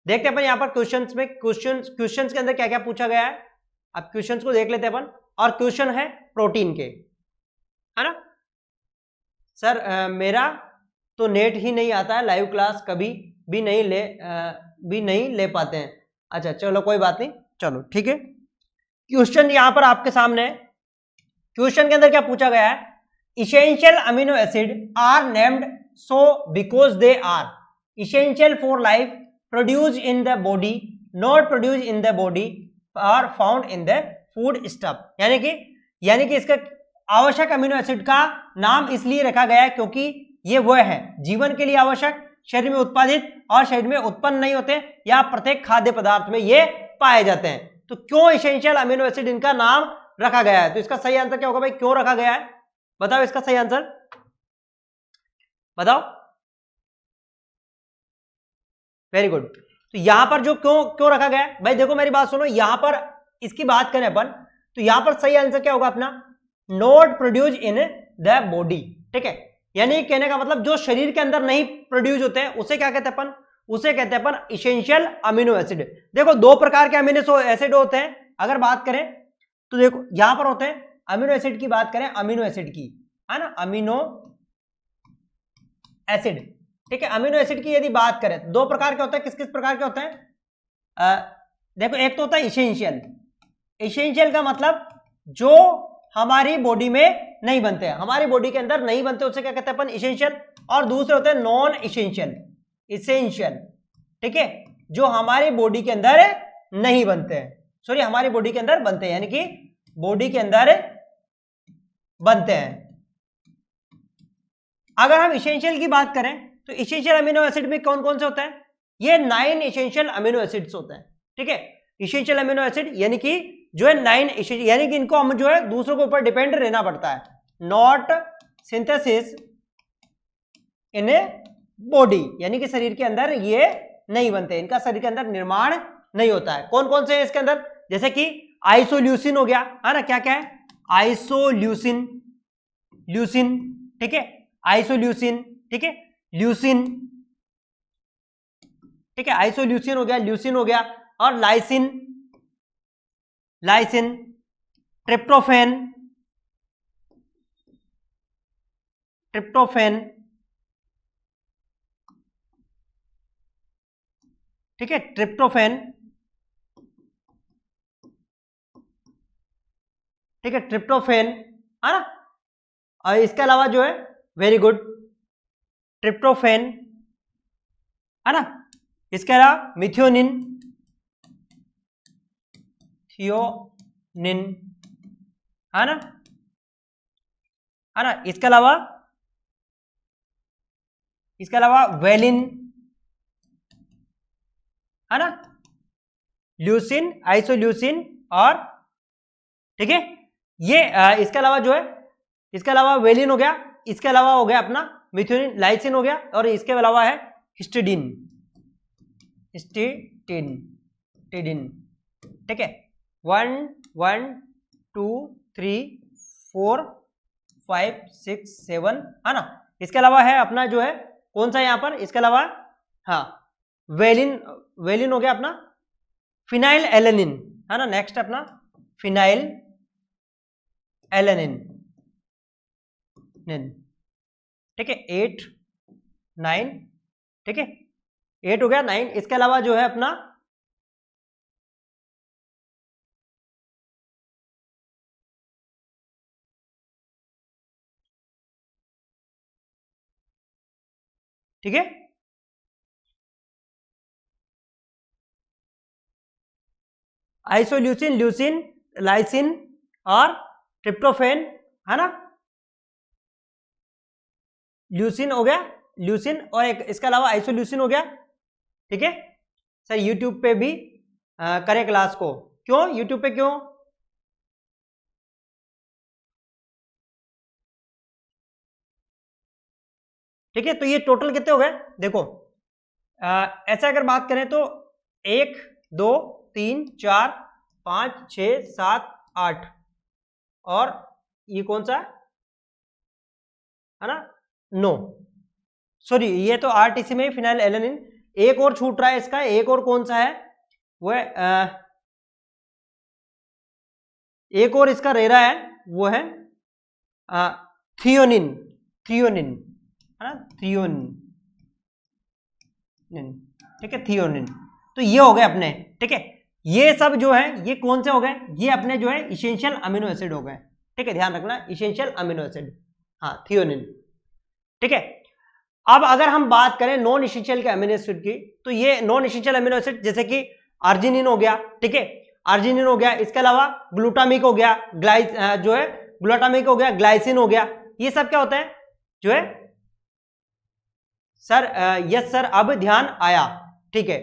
देखते हैं अपन यहाँ पर क्वेश्चंस में, क्वेश्चंस के अंदर क्या क्या पूछा गया है। अब क्वेश्चंस को देख लेते हैं अपन, और क्वेश्चन है प्रोटीन के, है ना। सर मेरा तो नेट ही नहीं आता है, लाइव क्लास कभी भी नहीं ले पाते हैं। अच्छा चलो कोई बात नहीं, चलो ठीक है। क्वेश्चन यहां पर आपके सामने है। क्वेश्चन के अंदर क्या पूछा गया है, essential amino acid are named so because they are essential for life, produce in the body, not produce in the body, are found in the food stuff. यानी कि इसका आवश्यक अमीनो एसिड का नाम इसलिए रखा गया है क्योंकि ये वह है जीवन के लिए आवश्यक, शरीर में उत्पादित और शरीर में उत्पन्न नहीं होते या प्रत्येक खाद्य पदार्थ में ये पाए जाते हैं। तो क्यों इसेंशियल अमीनो एसिड इनका नाम रखा गया है, तो इसका सही आंसर क्या होगा भाई, क्यों रखा गया है, बताओ इसका सही आंसर बताओ। Very good. तो यहां पर जो क्यों रखा गया है भाई, देखो मेरी बात सुनो, यहां पर इसकी बात करें अपन तो यहां पर सही आंसर क्या होगा अपना, not produce in the body. ठीक है, यानी कहने का मतलब जो शरीर के अंदर नहीं प्रोड्यूस होते हैं उसे क्या कहते हैं अपन, उसे कहते हैं अपन इसेंशियल अमीनो एसिड। देखो दो प्रकार के अमीनो एसिड होते हैं, अगर बात करें तो देखो यहां पर होते हैं अमीनो एसिड की बात करें, अमीनो एसिड की, है ना, अमीनो एसिड। ठीक है, अमीनो एसिड की यदि बात करें तो दो प्रकार के होते हैं, किस किस प्रकार के होते हैं, देखो एक तो होता है इसेंशियल। इसेंशियल का मतलब जो हमारी बॉडी में नहीं बनते हैं, हमारी बॉडी के अंदर नहीं बनते, उसे क्या कहते हैं अपन, इसेंशियल। और दूसरे होते हैं नॉन इसेंशियल। इसेंशियल ठीक है, जो हमारी बॉडी के अंदर नहीं बनते हैं, सॉरी हमारी बॉडी के अंदर बनते हैं, यानी कि बॉडी के अंदर बनते हैं। अगर हम इसेंशियल की बात करें तो इसेंशियल अमीनो एसिड में कौन कौन से होते हैं, ये 9 इसेंशियल अमीनो एसिड्स होते हैं। ठीक है, इसेंशियल अमीनो एसिड यानी कि जो है 9 इसेंशियल, यानी कि इनको हम जो है दूसरों के ऊपर डिपेंड रहना पड़ता है, not synthesis in a body, यानी कि शरीर के अंदर ये नहीं बनते, इनका शरीर के अंदर निर्माण नहीं होता है। कौन कौन से है इसके अंदर, जैसे कि आइसोल्यूसिन हो गया, है ना, क्या क्या है, आइसोल्यूसिन, ल्यूसिन, ठीक है, आइसोल्यूसिन, ठीक है, ल्यूसिन, ठीक है, आइसोल्यूसिन हो गया, ल्यूसिन हो गया, और लाइसिन, लाइसिन, ट्रिप्टोफैन, ट्रिप्टोफैन, ठीक है, ट्रिप्टोफैन, ठीक है, ट्रिप्टोफैन, है ना। और इसके अलावा जो है, वेरी गुड, ट्रिप्टोफैन, है ना, इसके अलावा मिथियोनिन, थियोनिन, है ना, है ना, इसके अलावा वेलिन, है ना, ल्यूसिन, आइसोल्यूसिन, और ठीक है ये इसके अलावा जो है, इसके अलावा वेलिन हो गया, इसके अलावा हो गया अपना मिथ्योनिन, लाइसिन हो गया, और इसके अलावा है हिस्टिडीन, हिस्टिडीन, ठीक है, 1 1 2 3 4 5 6 7, है ना। इसके अलावा है अपना जो है कौन सा यहां पर, इसके अलावा हाँ वेलिन, वेलिन हो गया अपना, फिनाइल एलेनिन, है ना, नेक्स्ट अपना फिनाइल एलेनिन, ठीक है, 8 9, ठीक है, 8 हो गया, 9, इसके अलावा जो है अपना ठीक है, आइसोल्यूसिन, ल्यूसिन, लाइसिन और ट्रिप्टोफैन, है ना, ल्यूसिन हो गया, ल्यूसिन, और एक इसके अलावा आइसोल्यूसिन हो गया। ठीक है सर, यूट्यूब पे भी करें क्लास को, क्यों यूट्यूब पे क्यों, ठीक है, तो ये टोटल कितने हो गए, देखो ऐसा अगर बात करें तो 1 2 3 4 5 6 7 8, और ये कौन सा है ना, 9, सॉरी ये तो 8 इसी में फिनाइल एलेनिन, एक और छूट रहा है इसका, एक और कौन सा है वो है एक और इसका रह रहा है, वो है थियोनिन, थियोनिन है ना, थियोनिन, ठीक है, थियोनिन। तो ये हो गए अपने, ठीक है, ये सब जो है ये कौन से हो गए, ये अपने जो है इसेंशियल अमीनो एसिड हो गए, ठीक है, ध्यान रखना इसेंशियल अमीनो एसिड, हाँ थियोनिन, ठीक है। अब अगर हम बात करें नॉन इसेंशियल के अमीनो एसिड की, तो ये नॉन इसेंशियल अमीनो एसिड जैसे कि अर्जिनिन हो गया, ठीक है, अर्जिनिन हो गया, इसके अलावा ग्लूटामिक हो गया, जो है ग्लूटामिक हो गया, ग्लाइसिन हो गया, ये सब क्या होता है जो है सर, यस सर अब ध्यान आया, ठीक है।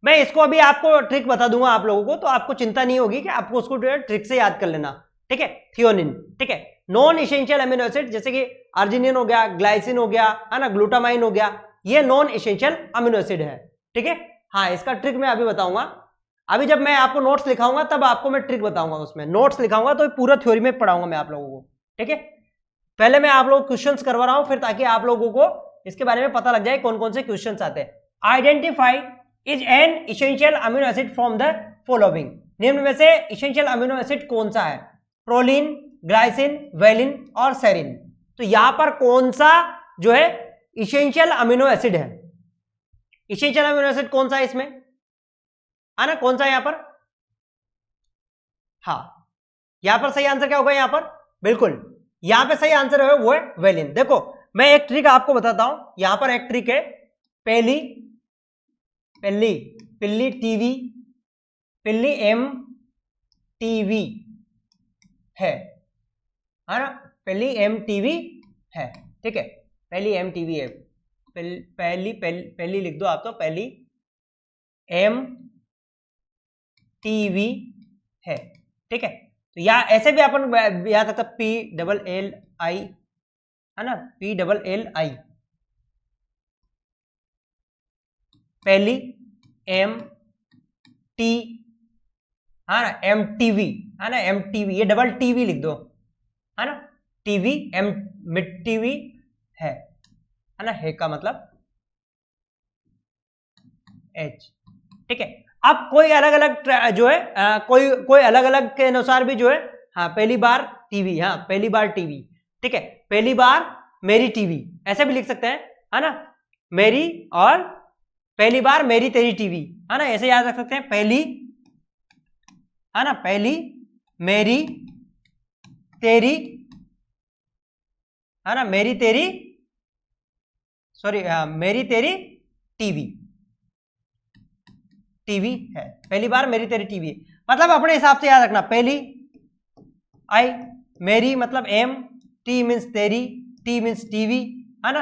मैं इसको अभी आपको ट्रिक बता दूंगा आप लोगों को, तो आपको चिंता नहीं होगी कि आपको उसको ट्रिक से याद कर लेना, ठीक है, थियोनिन, ठीक है, नॉन इसेंशियल अमीनो एसिड जैसे कि अर्जिनिन हो गया, ग्लाइसिन हो गया, है ना, ग्लूटामाइन हो गया, ये नॉन इसेंशियल अमीनो एसिड है, ठीक है। हाँ, इसका ट्रिक मैं अभी बताऊंगा, अभी जब मैं आपको नोट्स लिखाऊंगा तब आपको मैं ट्रिक बताऊंगा, उसमें नोट्स लिखाऊंगा तो पूरा थ्योरी में पढ़ाऊंगा मैं आप लोगों को, ठीक है। पहले मैं आप लोगों को क्वेश्चंस करवा रहा हूं, फिर ताकि आप लोगों को इसके बारे में पता लग जाए कौन कौन से क्वेश्चंस आते हैं। Identify is an essential amino acid from the following, निम्न में से इसेंशियल अमीनो एसिड कौन सा है, प्रोलीन, ग्लाइसिन, वेलिन और सेरिन। तो यहां पर कौन सा जो है इसेंशियल अमीनो एसिड है, इसेंशियल अमीनो एसिड कौन सा है इसमें, है ना, कौन सा है यहां पर, हाँ यहां पर सही आंसर क्या होगा, यहां पर बिल्कुल यहां पे सही आंसर है वो है वेलिन। देखो मैं एक ट्रिक आपको बताता हूं, यहां पर एक ट्रिक है, पहली पहली पिल्ली टीवी, पिल्ली एम टीवी है ना, पहली एम टीवी है, ठीक है, पहली एम टीवी है, पहली लिख दो आप, तो पहली एम टीवी है, ठीक है। तो या ऐसे भी अपन याद रखता पी डबल एल आई, है ना, पी डबल एल आई, पहली एम टी, है ना, एम टीवी, है ना, एम टीवी, ये डबल टीवी लिख दो, है ना, टीवी एम मिड टीवी है ना, है का मतलब एच, ठीक है। अब कोई अलग अलग जो है कोई अलग अलग के अनुसार भी जो है, हाँ पहली बार टीवी, हाँ पहली बार टीवी, ठीक है, पहली बार मेरी टीवी, ऐसे भी लिख सकते हैं, है ना, मेरी और पहली बार मेरी तेरी टीवी, है ना, ऐसे याद रख सकते हैं, पहली, है ना, पहली मेरी तेरी, है ना, मेरी तेरी, सॉरी मेरी तेरी टीवी, टीवी है, पहली बार मेरी तेरी टीवी, मतलब अपने हिसाब से याद रखना, पहली आई, मेरी मतलब एम, टी मीन्स तेरी, टी मीन्स टीवी, है ना,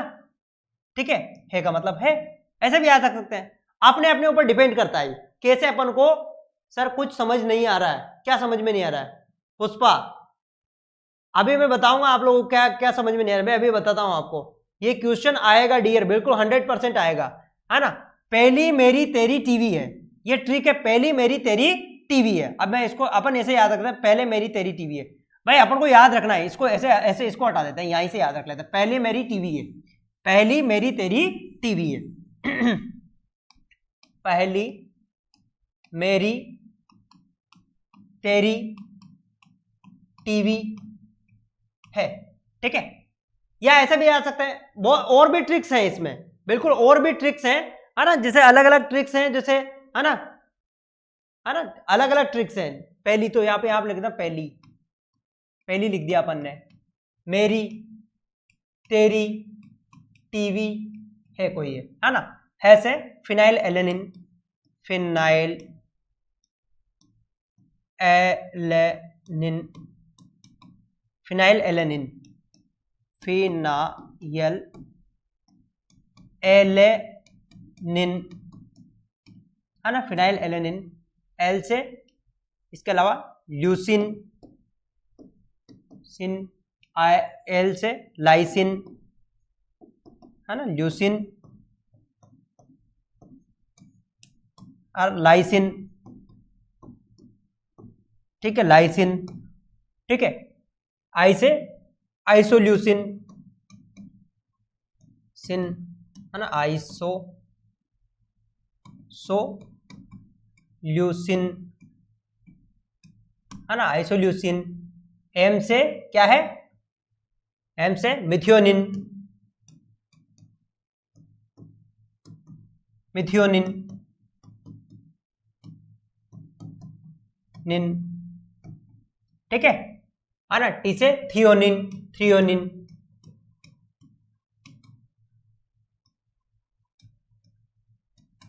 ठीक है का मतलब है, ऐसे भी याद रख सकते हैं, अपने अपने ऊपर डिपेंड करता है कैसे अपन को। सर कुछ समझ नहीं आ रहा है, क्या समझ में नहीं आ रहा है पुष्पा, अभी मैं बताऊंगा आप लोगों को क्या क्या समझ में नहीं आ रहा है, मैं अभी बताता हूं आपको, ये क्वेश्चन आएगा डियर, बिल्कुल 100% आएगा, है ना, पहली मेरी तेरी टीवी है, ये ट्रिक है, पहली मेरी तेरी टीवी है। अब मैं इसको अपन ऐसे याद रखते हैं, पहले मेरी तेरी टीवी है, भाई अपन को याद रखना है इसको, ऐसे ऐसे इसको हटा देते हैं, यहीं से याद रख लेते हैं, पहले मेरी टीवी है, पहली मेरी तेरी टीवी है पहली मेरी तेरी टीवी है, ठीक है, या ऐसे भी आ सकते हैं, बहुत और भी ट्रिक्स हैं इसमें, बिल्कुल और भी ट्रिक्स हैं, है ना, जैसे अलग अलग ट्रिक्स हैं, जैसे है ना, अलग अलग ट्रिक्स हैं। पहली तो यहाँ पे आप लिख देना, पहली पहली लिख दिया अपन ने, मेरी तेरी टीवी है कोई है ना, है से phenyl alanine, phenyl alanine, phenyl alanine, phenyl alanine, है ना, फिनाइल एलेनिन, एल से, इसके अलावा ल्यूसिन, सिन, एल से लाइसिन, है ना, ल्यूसिन और लाइसिन, ठीक है, लाइसिन, ठीक है, आई से आइसोल्यूसिन, सिन, है ना, आइसो आइसोल्यूसिन, है ना, आइसोल्यूसिन। एम से क्या है, एम से मिथियोनिन, मिथियोनिन निन, ठीक है ना। टी से थियोनिन, थ्रियोनिन,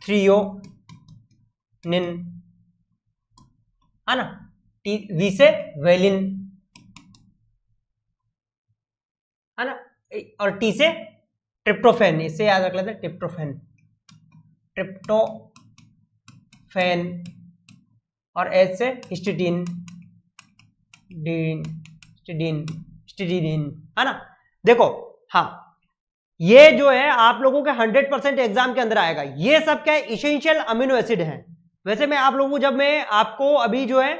थ्रियोनिन, है ना। टी, वी से वेलिन, है ना। और टी से ट्रिप्टोफेन, इससे याद रख लेते हैं, ट्रिप्टोफेन, ट्रिप्टोफेन। और एच से हिस्टिडीन, हिस्टिडीन, है ना। देखो, हाँ, ये जो है आप लोगों के 100% एग्जाम के अंदर आएगा। ये सब क्या है, इसेंशियल अमीनो एसिड हैं। वैसे मैं आप लोगों को, जब मैं आपको अभी जो है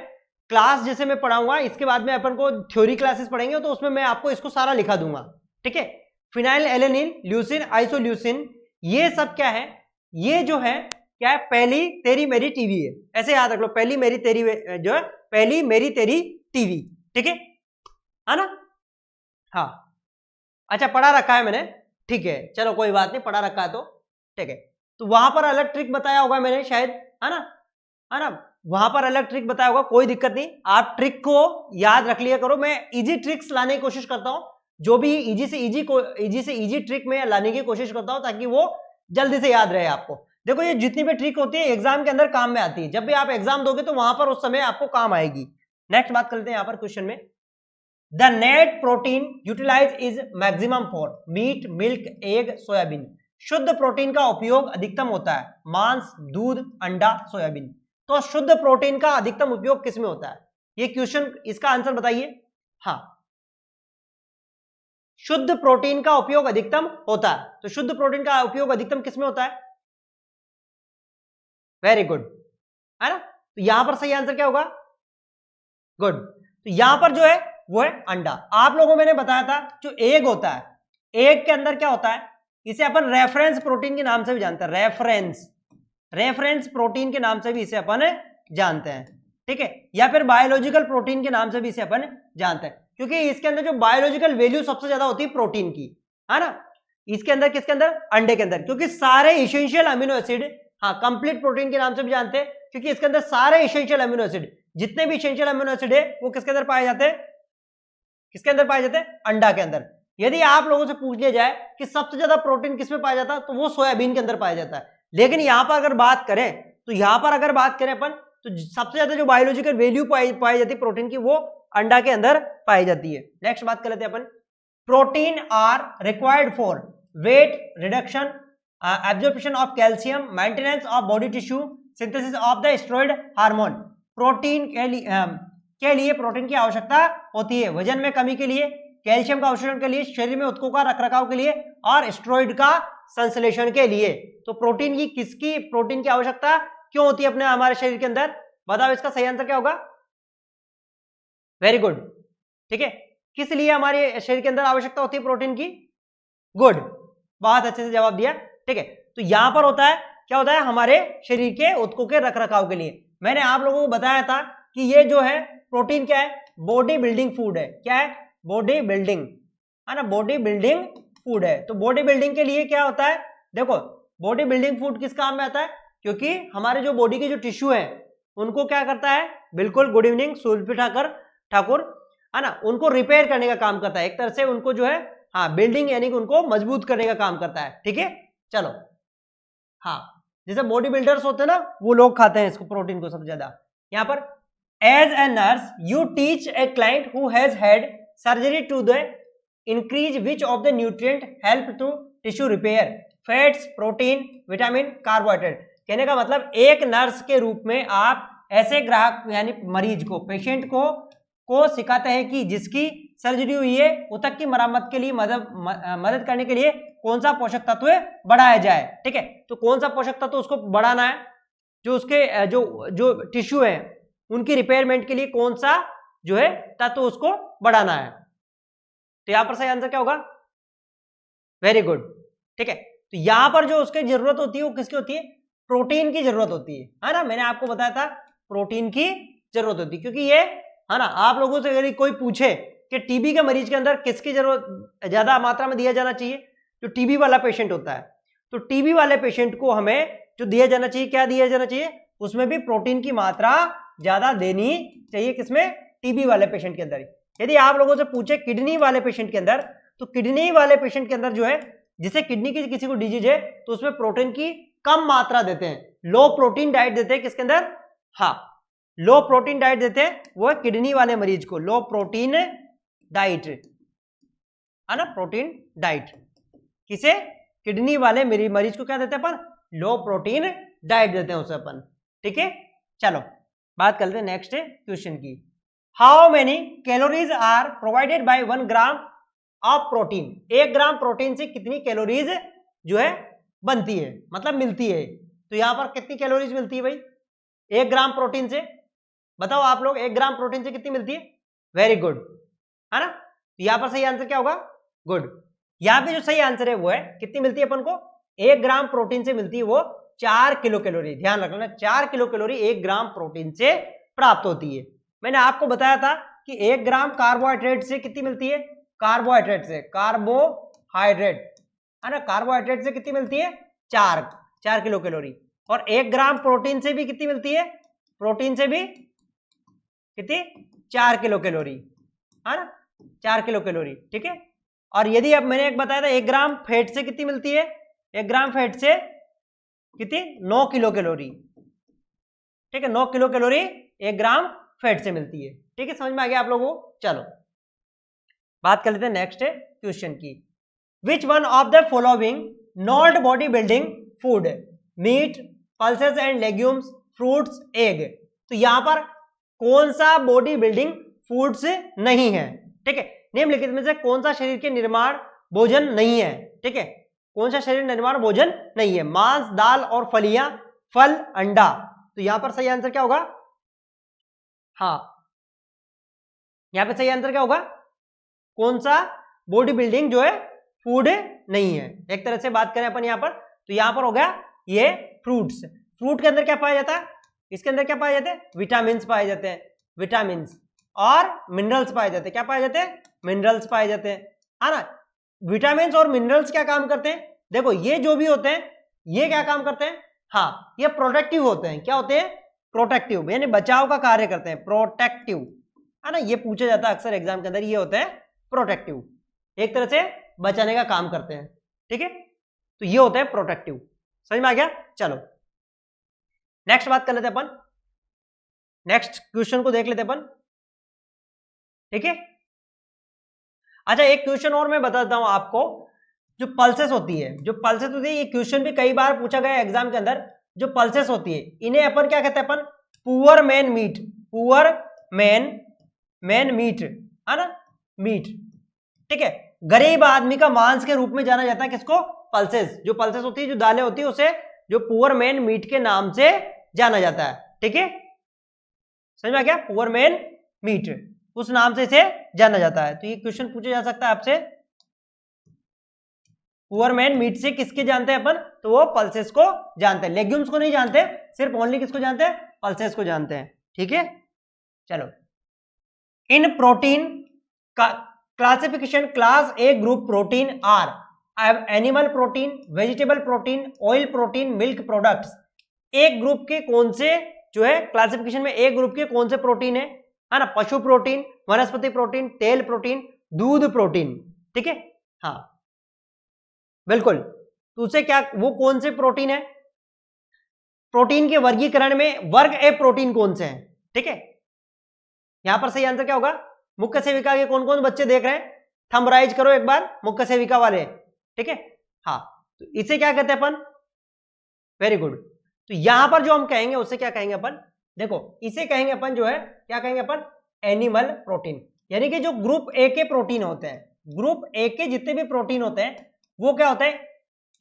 क्लास जैसे मैं पढ़ाऊंगा, इसके बाद में अपन को थ्योरी क्लासेस पढ़ेंगे, तो उसमें मैं आपको इसको सारा लिखा दूंगा, ठीक है। फिनाइल एलेनिन, ल्यूसिन, आइसोल्यूसिन, ये सब क्या है, ये जो है क्या है, पहली तेरी मेरी टीवी है, ऐसे याद रख लो, पहली मेरी तेरी जो है, पहली मेरी तेरी टीवी, ठीक है ना। हाँ, अच्छा, पढ़ा रखा है मैंने, ठीक है, चलो कोई बात नहीं, पढ़ा रखा है तो ठीक है। तो वहां पर अलग ट्रिक बताया होगा मैंने शायद, है ना, है ना, वहां पर अलग ट्रिक बताया होगा, कोई दिक्कत नहीं, आप ट्रिक को याद रख लिया करो। मैं इजी ट्रिक्स लाने की कोशिश करता हूं, जो भी इजी से इजी ट्रिक में लाने की कोशिश करता हूं, ताकि वो जल्दी से याद रहे आपको। देखो, ये जितनी भी ट्रिक होती है एग्जाम के अंदर काम में आती है, जब भी आप एग्जाम दोगे तो वहां पर उस समय आपको काम आएगी। नेक्स्ट बात करते हैं यहां पर क्वेश्चन में, the net protein utilize is maximum for meat, milk, egg, soybean. शुद्ध प्रोटीन का उपयोग अधिकतम होता है मांस, दूध, अंडा, सोयाबीन। तो शुद्ध प्रोटीन का अधिकतम उपयोग किस में होता है, ये क्वेश्चन, इसका आंसर बताइए। हाँ, शुद्ध प्रोटीन का उपयोग अधिकतम होता है, तो शुद्ध प्रोटीन का उपयोग अधिकतम किस में होता है, वेरी गुड, है ना। तो यहां पर सही आंसर क्या होगा, गुड। तो यहां पर जो है वो है अंडा। आप लोगों को मैंने बताया था, जो एग होता है, एग के अंदर क्या होता है, इसे अपन रेफरेंस प्रोटीन के नाम से भी जानते हैं, रेफरेंस प्रोटीन के नाम से भी इसे अपन जानते हैं, ठीक है, या फिर बायोलॉजिकल प्रोटीन के नाम से भी इसे अपन जानते हैं, क्योंकि इसके अंदर जो बायोलॉजिकल वैल्यू सबसे ज्यादा होती है प्रोटीन की, है ना। इसके अंदर, किसके अंदर, अंडे के अंदर, क्योंकि सारे इसेंशियल अमीनो एसिड, हाँ, कंप्लीट प्रोटीन के नाम से भी जानते हैं, क्योंकि इसके अंदर सारे इसेंशियल अमीनो एसिड, जितने भी इसेंशियल अमीनो एसिड है, वो किसके अंदर पाए जाते हैं, किसके अंदर पाए जाते हैं, अंडा के अंदर। यदि आप लोगों से पूछ लिया जाए कि सबसे ज्यादा प्रोटीन किसमें पाया जाता है, तो वो सोयाबीन के अंदर पाया जाता है। लेकिन यहां पर अगर बात करें, तो यहां पर अगर बात करें अपन, तो सबसे ज्यादा जो बायोलॉजिकल वैल्यू पाई जाती है प्रोटीन की, वो अंडा के अंदर पाई जाती है। नेक्स्ट बात कर लेते हैं अपन, protein are required for weight reduction, absorption of calcium, maintenance of body tissue, synthesis of the steroid hormone. Protein के लिए प्रोटीन की आवश्यकता होती है वजन में कमी के लिए, कैल्शियम का अवशोषण के लिए, शरीर में ऊतकों का रखरखाव के लिए, और स्टेरॉइड का संश्लेषण के लिए। तो प्रोटीन की आवश्यकता क्यों होती है अपने हमारे शरीर के अंदर, बताओ इसका सही आंसर क्या होगा, वेरी गुड, ठीक है। किस लिए हमारे शरीर के अंदर आवश्यकता होती है प्रोटीन की, गुड, बहुत अच्छे से जवाब दिया, ठीक है। तो यहां पर होता है, क्या होता है, हमारे शरीर के ऊतकों के रखरखाव के लिए। मैंने आप लोगों को बताया था कि ये जो है प्रोटीन क्या है, बॉडी बिल्डिंग फूड है, क्या है, बॉडी बिल्डिंग, है ना, बॉडी बिल्डिंग फूड है। तो बॉडी बिल्डिंग के लिए क्या होता है, देखो, बॉडी बिल्डिंग फूड किस काम में आता है, क्योंकि हमारे जो बॉडी के जो टिश्यू है, उनको क्या करता है, बिल्कुल, गुड इवनिंग सुल्फी ठाकुर, है ना, उनको रिपेयर करने का काम करता है, एक तरह से उनको जो है, हाँ, बिल्डिंग यानी कि उनको मजबूत करने का काम करता है, ठीक है। चलो, हाँ, जैसे बॉडी बिल्डर्स होते हैं ना, वो लोग खाते हैं इसको, प्रोटीन को सबसे ज्यादा। यहां पर, as a nurse you teach a client who has had surgery to the increase which of the nutrient help to tissue repair, fats, protein, vitamin, carbohydrate. कहने का मतलब, एक नर्स के रूप में आप ऐसे ग्राहक यानी मरीज को, पेशेंट को सिखाते हैं कि जिसकी सर्जरी हुई है, ऊतक की मरम्मत के लिए मदद करने के लिए कौन सा पोषक तत्व बढ़ाया जाए, ठीक है। तो कौन सा पोषक तत्व उसको बढ़ाना है, जो उसके जो टिश्यू है उनकी रिपेयरमेंट के लिए कौन सा जो है तत्व उसको बढ़ाना है। तो यहां पर सही आंसर क्या होगा, वेरी गुड, ठीक है। तो यहां पर जो उसकी जरूरत होती है वो किसकी होती है, प्रोटीन की जरूरत होती है ना, मैंने आपको बताया था प्रोटीन की जरूरत होती है, क्योंकि ये है ना, आप लोगों से अगर कोई पूछे कि टीबी के मरीज के अंदर किसकी जरूरत ज्यादा मात्रा में दिया जाना चाहिए, जो टीबी वाला पेशेंट होता है, तो टीबी वाले पेशेंट को हमें जो दिया जाना चाहिए, क्या दिया जाना चाहिए, उसमें भी प्रोटीन की मात्रा ज्यादा देनी चाहिए, किसमें, टीबी वाले पेशेंट के अंदर। यदि आप लोगों से पूछे किडनी वाले पेशेंट के अंदर, तो किडनी वाले पेशेंट के अंदर जो है, जिसे किडनी की किसी को डिजीज है, तो उसमें प्रोटीन की कम मात्रा देते हैं, लो प्रोटीन डाइट देते हैं, किसके अंदर, हाँ लो प्रोटीन डाइट देते हैं, वो है किडनी वाले मरीज को लो प्रोटीन डाइट, है ना, प्रोटीन डाइट, किसे, किडनी वाले मरीज को क्या देते हैं अपन, लो प्रोटीन डाइट देते हैं उसे अपन, ठीक है। चलो बात करते हैं नेक्स्ट क्वेश्चन की, how many calories are provided by 1 gram of protein, 1 gram protein से कितनी कैलोरीज जो है बनती है, मतलब मिलती है, तो यहां पर कितनी कैलोरीज मिलती है भाई 1 ग्राम प्रोटीन से, बताओ आप लोग 1 ग्राम प्रोटीन से कितनी मिलती है, वेरी गुड, है ना, तो यहां पर सही आंसर क्या होगा, गुड, यहां पे जो सही आंसर है वो है कितनी मिलती है अपन को, 1 ग्राम प्रोटीन से मिलती है वो 4 किलो कैलोरी, ध्यान रखना 4 किलो कैलोरी 1 ग्राम प्रोटीन से प्राप्त होती है। मैंने आपको बताया था कि 1 ग्राम कार्बोहाइड्रेट से कितनी मिलती है, कार्बोहाइड्रेट से, कार्बोहाइड्रेट, है ना, कार्बोहाइड्रेट से कितनी मिलती है, 4 किलो कैलोरी, और 1 ग्राम प्रोटीन से भी कितनी मिलती है, प्रोटीन से भी कितनी, 4 किलो कैलोरी, है ना, 4 किलो कैलोरी, ठीक है। और यदि अब मैंने एक बताया था 1 ग्राम फैट से कितनी मिलती है, 1 ग्राम फैट से कितनी, 9 किलो कैलोरी, ठीक है, 9 किलो कैलोरी 1 ग्राम फैट से मिलती है, ठीक है, समझ में आ गया आप लोगों को। चलो बात कर लेते हैं नेक्स्ट क्वेश्चन की, which one of the following not body building food, meat, pulses and legumes, fruits, egg, तो यहां पर कौन सा बॉडी बिल्डिंग फूड्स नहीं है, ठीक है, निम्नलिखित में से कौन सा शरीर के निर्माण भोजन नहीं है, ठीक है, कौन सा शरीर निर्माण भोजन नहीं है, मांस, दाल और फलियां, फल, अंडा, तो यहां पर सही आंसर क्या होगा, हाँ यहां पे सही आंसर क्या होगा, कौन सा बॉडी बिल्डिंग जो है फूड नहीं है। एक तरह से बात करें अपन यहां पर, तो यहां पर हो गया ये फ्रूट्स, फ्रूट के अंदर क्या पाया जाता है, इसके अंदर क्या पाए जाते हैं, विटामिन पाए जाते हैं, विटामिन और मिनरल्स पाए जाते हैं, क्या पाए जाते हैं, मिनरल्स पाए जाते हैं, है ना। विटामिन और मिनरल्स क्या काम करते हैं, देखो ये जो भी होते हैं ये क्या काम करते हैं, हाँ ये प्रोटेक्टिव होते हैं, क्या होते हैं, प्रोटेक्टिव, यानी बचाव का कार्य करते हैं, प्रोटेक्टिव, है ना, ये पूछा जाता है अक्सर एग्जाम के अंदर, ये होते हैं प्रोटेक्टिव, एक तरह से बचाने का काम करते हैं, ठीक है, तो ये होते हैं प्रोटेक्टिव, समझ में आ गया। चलो नेक्स्ट बात कर लेते हैं अपन, नेक्स्ट क्वेश्चन को देख लेते हैं अपन, ठीक है। अच्छा एक क्वेश्चन और मैं बताता हूं आपको, जो पल्सेस होती है, जो पल्सेस होती है, ये क्वेश्चन भी कई बार पूछा गया एग्जाम के अंदर, जो पल्सेस होती है इन्हें अपन क्या कहते हैं, अपन poor man meat, poor man meat, है ना, मीट, ठीक है, गरीब आदमी का मांस के रूप में जाना जाता है किसको, पल्सेस, जो पल्सेस होती है, जो दालें होती है, उसे जो पुअर मैन मीट के नाम से जाना जाता है, ठीक है, समझ में आ गया, पुअर मैन मीट उस नाम से इसे जाना जाता है। तो ये क्वेश्चन पूछा जा सकता है आपसे, पुअर मैन मीट से किसके जानते हैं अपन, तो वो पल्सेस को जानते हैं, लेग्यूम्स को नहीं जानते, सिर्फ ओनली किसको जानते हैं, पल्सेस को जानते हैं, ठीक है। चलो इन प्रोटीन का classification, class A group protein are animal protein, vegetable protein, oil protein, milk products, एक ग्रुप के कौन से जो है क्लासिफिकेशन में एक ग्रुप के कौन से प्रोटीन है ना, पशु प्रोटीन, वनस्पति प्रोटीन, तेल प्रोटीन, दूध प्रोटीन, ठीक है, हाँ बिल्कुल, तो उसे क्या, वो कौन से प्रोटीन है, प्रोटीन के वर्गीकरण में वर्ग ए प्रोटीन कौन से हैं, ठीक है, यहां पर सही आंसर क्या होगा, मुख्य सेविका के कौन कौन बच्चे देख रहे हैं, थंब राइज करो एक बार, मुख्य सेविका वाले, ठीक है, हाँ तो इसे क्या कहते हैं अपन, वेरी गुड, तो यहां पर जो हम कहेंगे उसे क्या कहेंगे अपन, देखो इसे कहेंगे अपन जो है, क्या कहेंगे अपन, एनिमल प्रोटीन, यानी कि जो ग्रुप ए के प्रोटीन होते हैं, ग्रुप ए के जितने भी प्रोटीन होते हैं वो क्या होता है,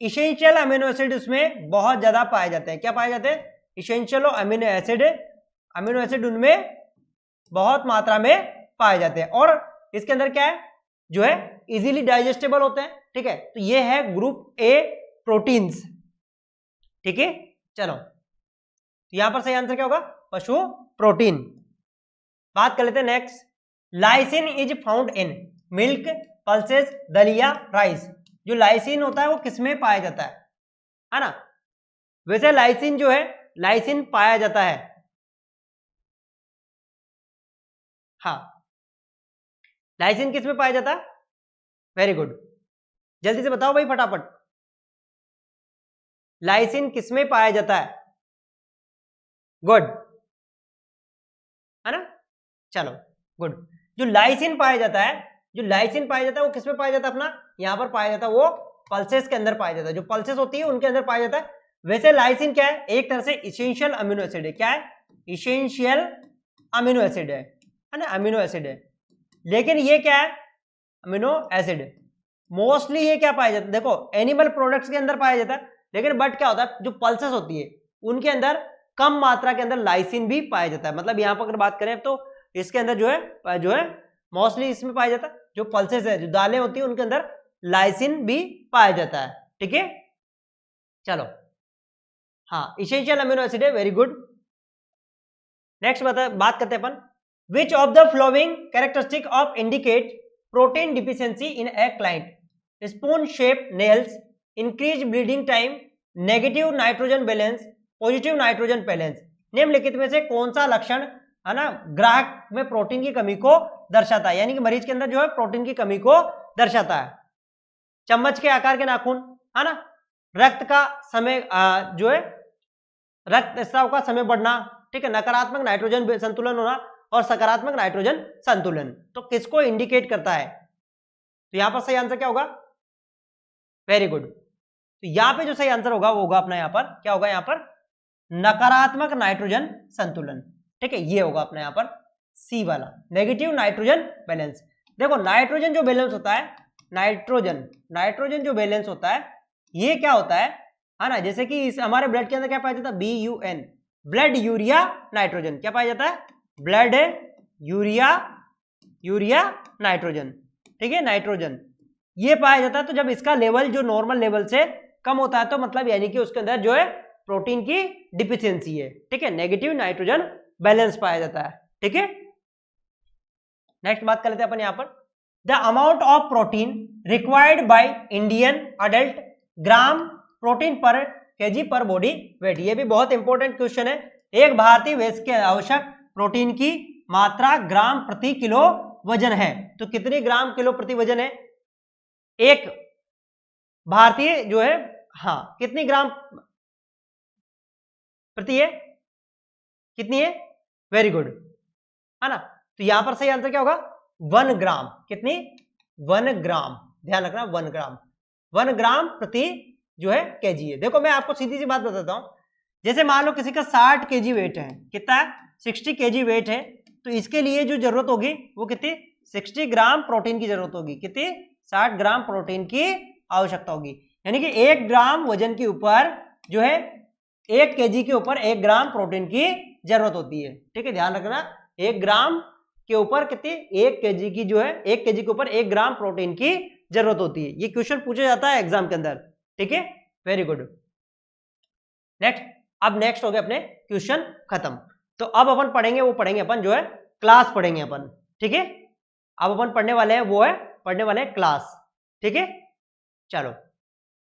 इसेंशियल अमीनो एसिड उसमें बहुत ज्यादा पाए जाते हैं, क्या पाए जाते हैं, इसेंशियल अमीनो एसिड उनमें बहुत मात्रा में पाए जाते हैं, और इसके अंदर क्या है, जो है इजीली डाइजेस्टेबल होते हैं, ठीक है, तो ये है ग्रुप ए प्रोटीन्स, ठीक है, चलो यहां पर सही आंसर क्या होगा, पशु प्रोटीन। बात कर लेते हैं next. Lysine is found in milk, pulses, दलिया, राइस। जो लाइसिन होता है वो किसमें पाया जाता है ना। वैसे लाइसिन जो है, लाइसिन पाया जाता है, हाँ लाइसिन किसमें पाया जाता है, वेरी गुड, जल्दी से बताओ भाई फटाफट, लाइसिन किसमें पाया जाता है, गुड है ना, चलो गुड। जो लाइसिन पाया जाता है, जो लाइसिन पाया जाता है वो किसमें पाया जाता है अपना, यहां पर पाया जाता है, वो पल्सेस के अंदर पाया जाता है, जो पल्सेस होती है उनके अंदर पाया जाता है। वैसे लाइसिन क्या है, एक तरह से इसेंशियल अमीनो एसिड है, क्या है, इसेंशियल अमीनो एसिड है ना, अमीनो एसिड है। लेकिन ये क्या है, अमीनो एसिड, मोस्टली ये क्या पाया जाता है, देखो एनिमल प्रोडक्ट्स के अंदर पाया जाता है, लेकिन बट क्या होता है, जो पल्सेस होती है उनके अंदर कम मात्रा के अंदर लाइसिन भी पाया जाता है। मतलब यहां पर अगर बात करें तो इसके अंदर जो है मोस्टली इसमें पाया जाता है, जो पल्सेस है, जो दालें होती है उनके अंदर लाइसिन भी पाया जाता है, ठीक है। चलो हाँ, इसेंशियल अमीनो एसिड है, वेरी गुड। नेक्स्ट बात करते हैं अपन, which of the following characteristic of indicate protein deficiency in a client, spoon shape nails, increase bleeding time, negative nitrogen balance, positive nitrogen balance. निम्नलिखित में से कौन सा लक्षण है ना ग्राहक में प्रोटीन की कमी को दर्शाता है, यानी कि मरीज के अंदर जो है प्रोटीन की कमी को दर्शाता है। चम्मच के आकार के नाखून है ना, रक्त का समय जो है रक्त स्राव का समय बढ़ना, ठीक है, नकारात्मक नाइट्रोजन संतुलन होना और सकारात्मक नाइट्रोजन संतुलन, तो किसको इंडिकेट करता है, तो यहां पर सही आंसर क्या होगा, वेरी गुड। तो यहां पे जो सही आंसर होगा वो होगा अपना यहां पर क्या होगा, यहां पर नकारात्मक नाइट्रोजन संतुलन, ठीक है, ये होगा अपना यहां पर सी वाला, नेगेटिव नाइट्रोजन बैलेंस। देखो नाइट्रोजन जो बैलेंस होता है, नाइट्रोजन जो बैलेंस होता है ये क्या होता है ना, जैसे कि इस हमारे ब्लड के अंदर क्या पाया जाता है, BUN, ब्लड यूरिया नाइट्रोजन, क्या पाया जाता है, ब्लड यूरिया नाइट्रोजन, ठीक है, नाइट्रोजन ये पाया जाता है। तो जब इसका लेवल जो नॉर्मल लेवल से कम होता है तो मतलब यानी कि उसके अंदर जो है प्रोटीन की डिफिशियंसी है, ठीक है, नेगेटिव नाइट्रोजन बैलेंस पाया जाता है, ठीक है। नेक्स्ट बात कर लेते हैं अपन यहां पर, the amount of protein required by Indian adult gram protein पर केजी पर बॉडी वेट। ये भी बहुत इंपॉर्टेंट क्वेश्चन है। एक भारतीय वयस्क के आवश्यक प्रोटीन की मात्रा ग्राम प्रति किलो वजन है, तो कितनी ग्राम किलो प्रति वजन है एक भारतीय जो है, हाँ कितनी ग्राम प्रति है, कितनी है, वेरी गुड है ना। तो यहां पर सही आंसर क्या होगा, 1 ग्राम, कितनी, 1 ग्राम, ध्यान रखना 1 ग्राम, 1 ग्राम प्रति जो है केजी है। देखो मैं आपको सीधी सी बात बताता हूं, जैसे मान लो किसी का 60 केजी वेट है, कितना है, 60 केजी वेट है, तो इसके लिए जो जरूरत होगी वो कितनी, 60 ग्राम प्रोटीन की जरूरत होगी, कितनी, 60 ग्राम प्रोटीन की आवश्यकता होगी, यानी कि 1 ग्राम वजन के ऊपर जो है 1 केजी के ऊपर 1 ग्राम प्रोटीन की जरूरत होती है, ठीक है, ध्यान रखना 1 ग्राम के ऊपर कितनी, 1 केजी की जो है 1 केजी के ऊपर 1 ग्राम प्रोटीन की जरूरत होती है। ये क्वेश्चन पूछा जाता है एग्जाम के अंदर, ठीक है, वेरी गुड। नेक्स्ट, अब नेक्स्ट हो गए अपने क्वेश्चन खत्म। तो अब अपन पढ़ेंगे, वो पढ़ेंगे अपन जो है क्लास पढ़ेंगे अपन, ठीक है। अब अपन पढ़ने वाले हैं वो है पढ़ने वाले हैं क्लास, ठीक है। चलो